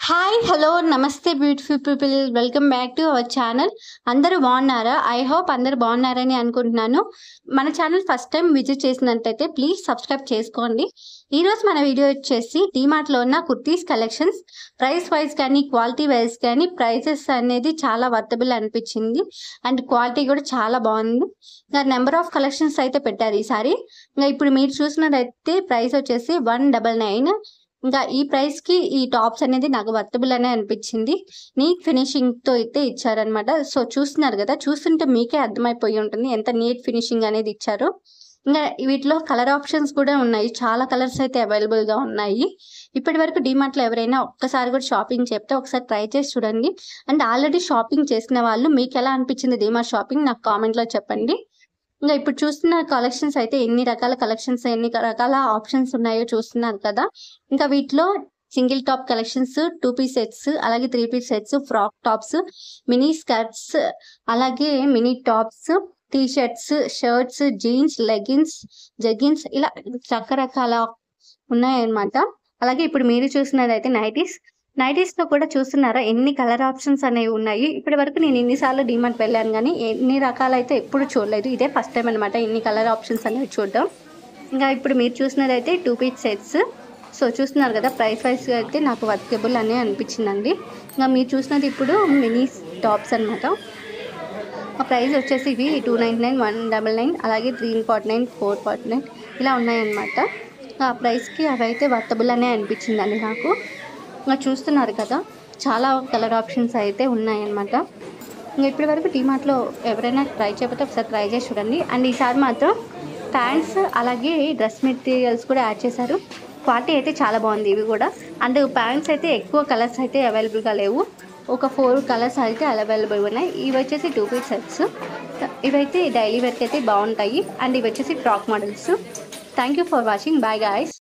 Hi hello నమస్తే beautiful people welcome back to our channel. అందరూ బాగున్నారా? ఐ హోప్ అందరూ బాగున్నారని అనుకుంటున్నాను. మన ఛానల్ ఫస్ట్ టైం విజిట్ చేసినట్టయితే ప్లీజ్ సబ్స్క్రైబ్ చేసుకోండి. ఈరోజు మన వీడియో వచ్చేసి డీమార్ట్లో ఉన్న కుర్తీస్ కలెక్షన్స్ ప్రైస్ వైజ్ కానీ క్వాలిటీ వైజ్ కానీ ప్రైసెస్ అనేది చాలా వర్తబుల్ అనిపించింది అండ్ క్వాలిటీ కూడా చాలా బాగుంది. ఇంకా నెంబర్ ఆఫ్ కలెక్షన్స్ అయితే పెట్టారు ఈసారి. ఇంకా ఇప్పుడు మీరు చూసినట్టయితే ప్రైస్ వచ్చేసి 199. ఇంకా ఈ ప్రైస్కి ఈ టాప్స్ అనేది నాకు వర్తబుల్ అనే అనిపించింది. నీట్ ఫినిషింగ్తో అయితే ఇచ్చారనమాట. సో చూస్తున్నారు కదా, చూస్తుంటే మీకే అర్థమైపోయి ఉంటుంది ఎంత నీట్ ఫినిషింగ్ అనేది ఇచ్చారో. ఇంకా వీటిలో కలర్ ఆప్షన్స్ కూడా ఉన్నాయి, చాలా కలర్స్ అయితే అవైలబుల్గా ఉన్నాయి. ఇప్పటి వరకు డీమార్ట్లో ఎవరైనా ఒక్కసారి కూడా షాపింగ్ చెప్తే ఒకసారి ట్రై చేసి చూడండి. అండ్ ఆల్రెడీ షాపింగ్ చేసిన వాళ్ళు మీకు ఎలా అనిపించింది డీమార్ట్ షాపింగ్ నాకు కామెంట్లో చెప్పండి. ఇంకా ఇప్పుడు చూస్తున్న కలెక్షన్స్ అయితే ఎన్ని రకాల కలెక్షన్స్ ఎన్ని రకాల ఆప్షన్స్ ఉన్నాయో చూస్తున్నారు కదా. ఇంకా వీటిలో single top collections, 2 piece sets, అలాగే 3 piece sets, frock tops, mini skirts, అలాగే mini tops, T shirts, shirts, jeans, leggings, jeggings ఇలా రకరకాల ఉన్నాయన్నమాట. అలాగే ఇప్పుడు మీరు చూసినదైతే నైటీస్లో కూడా చూస్తున్నారా ఎన్ని కలర్ ఆప్షన్స్ అనేవి ఉన్నాయి. ఇప్పటి వరకు నేను ఎన్నిసార్లు డీమార్ట్ వెళ్ళాను కానీ ఎన్ని రకాలైతే ఎప్పుడు చూడలేదు. ఇదే ఫస్ట్ టైం అనమాట ఇన్ని కలర్ ఆప్షన్స్ అనేవి చూడడం. ఇంకా ఇప్పుడు మీరు చూసినదైతే 2 పీస్ సెట్స్. సో చూస్తున్నారు కదా, ప్రైస్ వైజ్ అయితే నాకు వర్కబుల్ అనే అనిపించిందండి. ఇంకా మీరు చూసినది ఇప్పుడు మినీ టాప్స్ అనమాట. ఆ ప్రైస్ వచ్చేసి ఇవి 299, 199, అలాగే 349, 449 ఇలా ఉన్నాయన్నమాట. ఆ ప్రైస్కి అవి అయితే వర్తబుల్ అనే అనిపించిందండి నాకు. ఇంకా చూస్తున్నారు కదా, చాలా కలర్ ఆప్షన్స్ అయితే ఉన్నాయన్నమాట. ఇంకా ఇప్పటి వరకు డీమార్ట్లో ఎవరైనా ట్రై చేయకపోతే ఒకసారి ట్రై చేసి చూడండి. అండ్ ఈసారి మాత్రం ప్యాంట్స్ అలాగే డ్రెస్ మెటీరియల్స్ కూడా యాడ్ చేశారు. క్వాలిటీ అయితే చాలా బాగుంది ఇవి కూడా. అండ్ ప్యాంట్స్ అయితే ఎక్కువ కలర్స్ అయితే అవైలబుల్గా లేవు, ఒక 4 కలర్స్ అయితే అవైలబుల్ ఉన్నాయి. ఇవి వచ్చేసి 2 పీస్ సెట్స్. ఇవైతే డైలీ వేర్కి అయితే బాగుంటాయి. అండ్ ఇవి వచ్చేసి frock models. Thank you for watching. Bye guys.